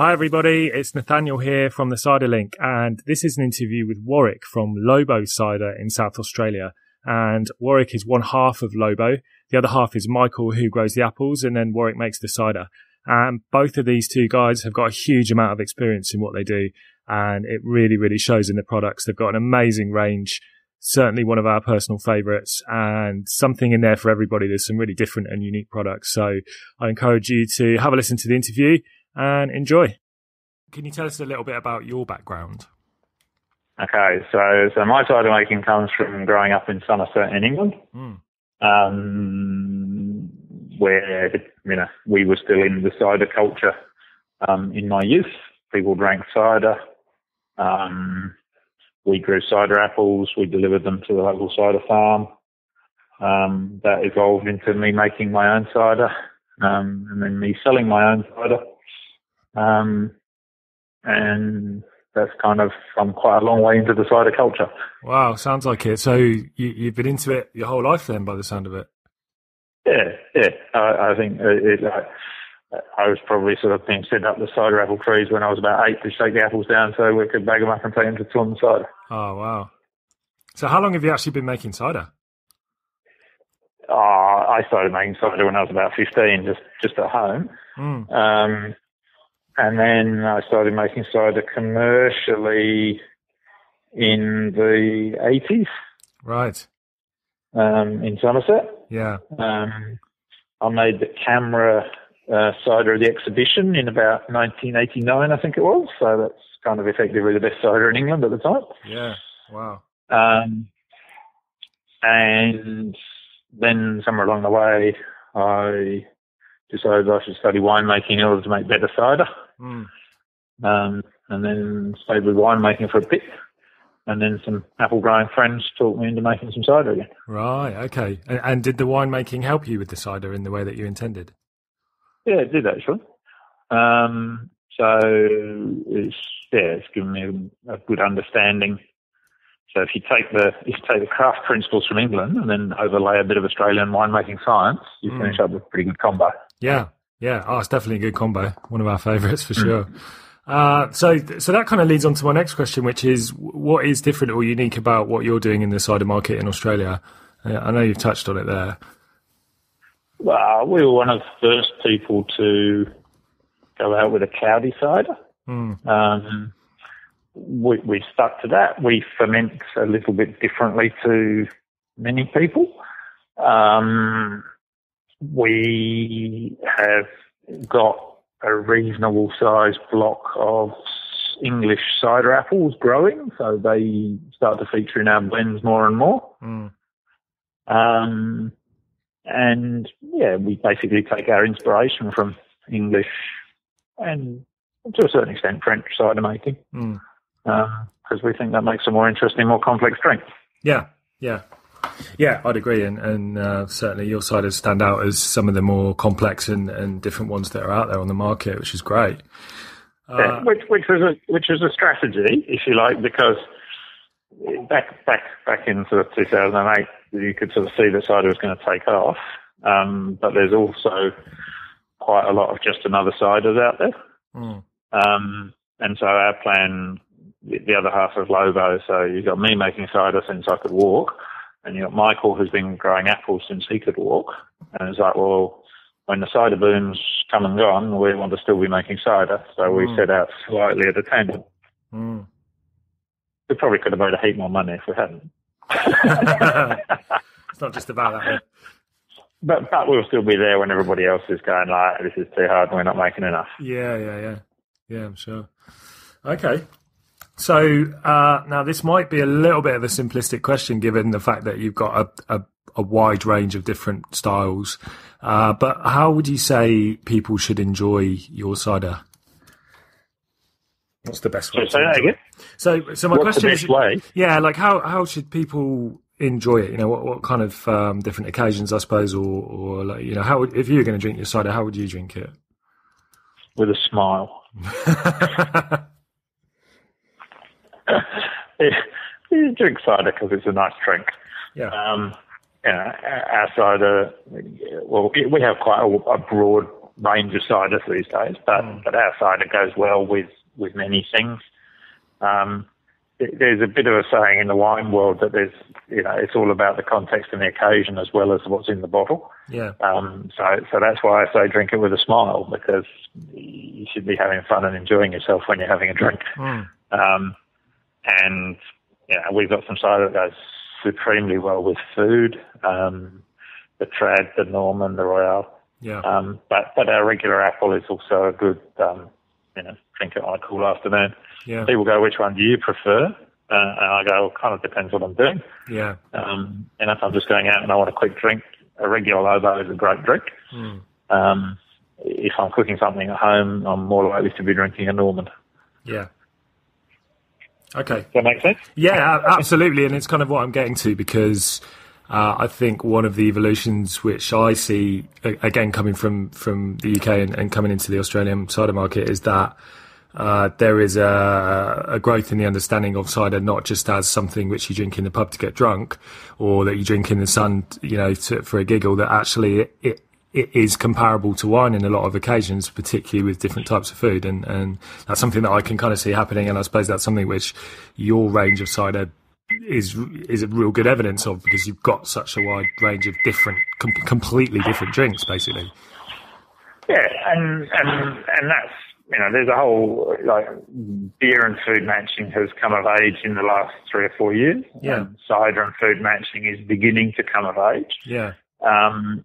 Hi everybody, it's Nathaniel here from the Cider Link, and this is an interview with Warwick from Lobo Cider in South Australia. And Warwick is one half of Lobo, the other half is Michael, who grows the apples, and then Warwick makes the cider. And both of these two guys have got a huge amount of experience in what they do, and it really, really shows in the products. They've got an amazing range, certainly one of our personal favourites, and something in there for everybody. There's some really different and unique products. So I encourage you to have a listen to the interview and enjoy. Can you tell us a little bit about your background? Okay, so my cider making comes from growing up in Somerset in England, where we were still in the cider culture. In my youth, people drank cider. We grew cider apples. We delivered them to the local cider farm. That evolved into me making my own cider, and then me selling my own cider. And that's kind of, I'm quite a long way into the cider culture. Wow, sounds like it. So you've been into it your whole life then, by the sound of it? Yeah. I think I was probably sort of being sent up the cider apple trees when I was about 8 to shake the apples down so we could bag them up and take them to Taunton cider. Oh, wow. So how long have you actually been making cider? I started making cider when I was about 15, just at home. And then I started making cider commercially in the 80s. Right. In Somerset. Yeah. I made the camera cider of the exhibition in about 1989, I think it was. So that's kind of effectively the best cider in England at the time. Yeah. Wow. And then somewhere along the way, I decided I should study winemaking in order to make better cider. And then stayed with winemaking for a bit. And then some apple growing friends taught me into making some cider again. Right, okay. And did the winemaking help you with the cider in the way that you intended? Yeah, it did actually. So it's given me a good understanding. So if you take the craft principles from England and then overlay a bit of Australian winemaking science, you finish up with a pretty good combo. Yeah. Oh, it's definitely a good combo. One of our favourites for sure. So that kind of leads on to my next question, which is what is different or unique about what you're doing in the cider market in Australia? I know you've touched on it there. Well, we were one of the first people to go out with a cloudy cider. We stuck to that. We ferment a little bit differently to many people. We have got a reasonable sized block of English cider apples growing, so they start to feature in our blends more and more. And yeah, we basically take our inspiration from English and to a certain extent French cider making, because we think that makes a more interesting, more complex drink. Yeah, I'd agree, and certainly your ciders stand out as some of the more complex and different ones that are out there on the market, which is great. Which was a strategy, if you like, because back in sort of 2008, you could sort of see that cider was going to take off, but there's also quite a lot of just another ciders out there. And so our plan, the other half of Lobo, so you've got me making cider since I could walk, and you've got Michael who's been growing apples since he could walk. And it's like, well, when the cider boom's come and gone, we want to still be making cider. So we set out slightly at a tangent. We probably could have made a heap more money if we hadn't. It's not just about that. But we'll still be there when everybody else is going like, this is too hard and we're not making enough. Yeah, I'm sure. Okay. So now this might be a little bit of a simplistic question given the fact that you've got a wide range of different styles. But how would you say people should enjoy your cider? What's the best way? So say that again. So my What's question the best way? Yeah, like how should people enjoy it? You know, what kind of different occasions, I suppose, or like, you know, how would, if you were going to drink your cider, how would you drink it? With a smile. You drink cider because it's a nice drink. Yeah. You know, our cider, well, we have quite a broad range of ciders these days, but our cider goes well with many things. There's a bit of a saying in the wine world that it's all about the context and the occasion as well as what's in the bottle. Yeah. So that's why I say drink it with a smile, because you should be having fun and enjoying yourself when you're having a drink. And we've got some cider that goes supremely well with food. The Trad, the Norman, the Royale. Yeah. But our regular apple is also a good, drink it on a cool afternoon. Yeah. People go, which one do you prefer? And I go, well, kind of depends what I'm doing. Yeah. And if I'm just going out and I want a quick drink, a regular Lobo is a great drink. If I'm cooking something at home, I'm more likely to be drinking a Norman. Yeah. Okay. Does that make sense? Yeah, absolutely. And it's kind of what I'm getting to, because I think one of the evolutions which I see, again, coming from the UK and coming into the Australian cider market, is that there is a growth in the understanding of cider, not just as something which you drink in the pub to get drunk, or that you drink in the sun, for a giggle, that actually it is comparable to wine in a lot of occasions, particularly with different types of food. And that's something that I can kind of see happening. And I suppose that's something which your range of cider is a real good evidence of, because you've got such a wide range of different, completely different drinks, basically. Yeah, and that's, there's a whole, beer and food matching has come of age in the last 3 or 4 years. Yeah. And cider and food matching is beginning to come of age. Yeah. I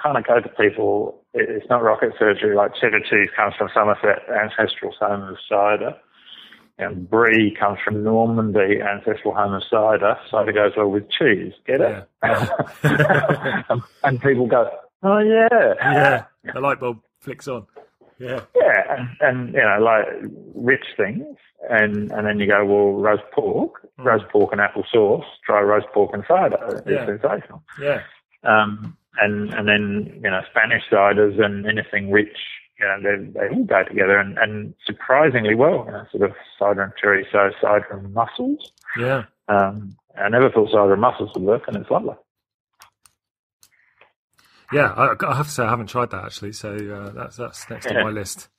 kind of go to people, it's not rocket surgery, like cheddar cheese comes from Somerset, ancestral home of cider. And brie comes from Normandy, ancestral home of cider. Cider goes well with cheese. Get it? Yeah. and people go, oh, yeah. Yeah, the light bulb flicks on. Yeah. Yeah, and like rich things. And then you go, well, roast pork and apple sauce, dry roast pork and cider. It's sensational. Yeah. And then, Spanish ciders and anything rich, they all go together and surprisingly well, sort of cider and chorizo, cider and mussels. Yeah. I never thought cider and mussels would work, and it's lovely. Yeah, I have to say I haven't tried that, actually, so that's next on my list.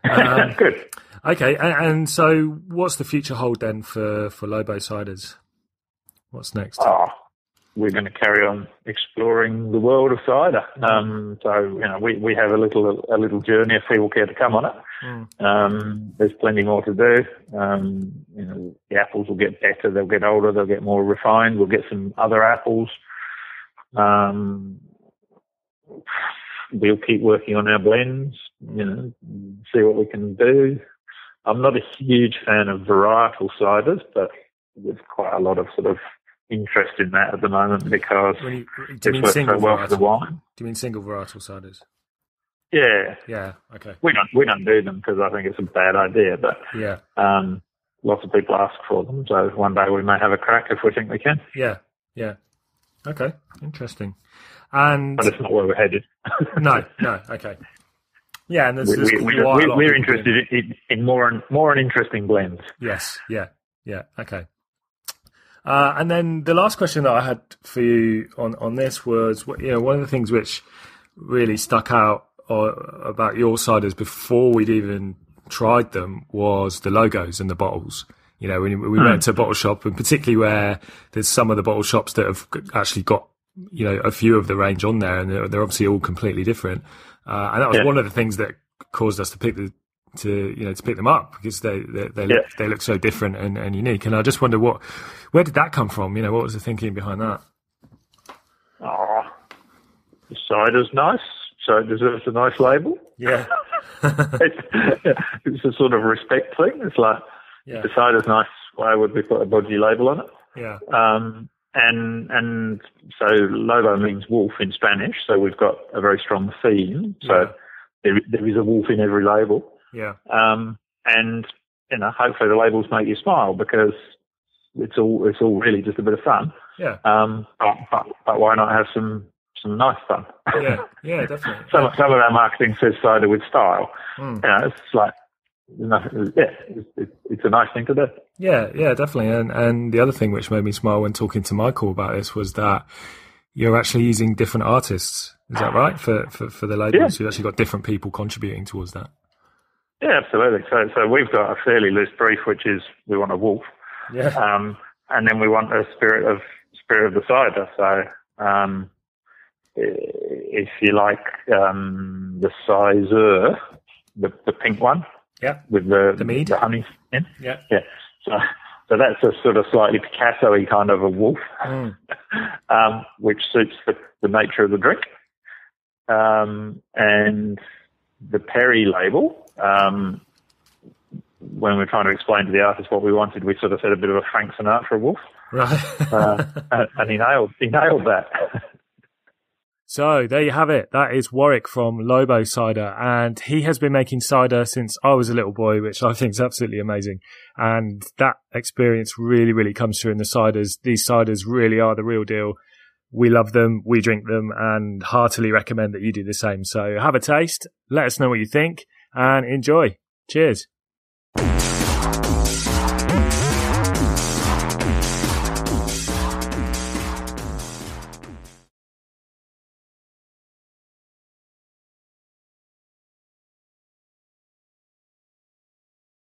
Good. Okay, and so what's the future hold then for Lobo ciders? What's next? We're going to carry on exploring the world of cider. So we have a little journey if people care to come on it. There's plenty more to do. The apples will get better, they'll get older, they'll get more refined. We'll get some other apples. We'll keep working on our blends, see what we can do. I'm not a huge fan of varietal ciders, but there's quite a lot of sort of interest in that at the moment, because it's worked so well for the wine. Do you mean single varietal ciders? Yeah. Yeah. Okay. We don't do them because I think it's a bad idea, but yeah. Lots of people ask for them, so one day we may have a crack if we think we can. Yeah. Yeah. Okay. Interesting. But it's not where we're headed. No. Okay. Yeah, and we're interested in more and interesting blends. Yes. Yeah. Okay. And then the last question that I had for you on this was, one of the things which really stuck out about your ciders before we'd even tried them was the logos and the bottles. When we went to a bottle shop, and particularly where there's some of the bottle shops that have actually got, a few of the range on there, and they're obviously all completely different. And that was one of the things that caused us to pick them up, because they look so different and unique. And I just wonder where did that come from? What was the thinking behind that? The cider's nice, so it deserves a nice label. Yeah. It's a sort of respect thing. It's like, if the cider's nice, why would we put a dodgy label on it? Yeah. And so Lobo means wolf in Spanish, so we've got a very strong theme. So there is a wolf in every label. Yeah. And hopefully the labels make you smile, because it's all really just a bit of fun. Yeah. But why not have some nice fun? Yeah, definitely. Some of our marketing says cider with style. It's like, it's a nice thing to do. Yeah, definitely. And the other thing which made me smile when talking to Michael about this was that, You're actually using different artists, is that right? For the labels, yeah. You've actually got different people contributing towards that. Yeah, absolutely. So we've got a fairly loose brief, which is we want a wolf, and then we want a spirit of the cider. So if you like, the Cider, the pink one, with the mead, the honey in, yeah. So that's a sort of slightly Picasso-y kind of a wolf, which suits the nature of the drink. And the Perry label, when we're trying to explain to the artist what we wanted, we sort of said a bit of a Frank Sinatra wolf. Right. And he nailed that. So there you have it. That is Warwick from Lobo Cider, and he has been making cider since I was a little boy, which I think is absolutely amazing. And that experience really, really comes through in the ciders. These ciders really are the real deal. We love them, we drink them, and heartily recommend that you do the same. So have a taste, let us know what you think, and enjoy. Cheers.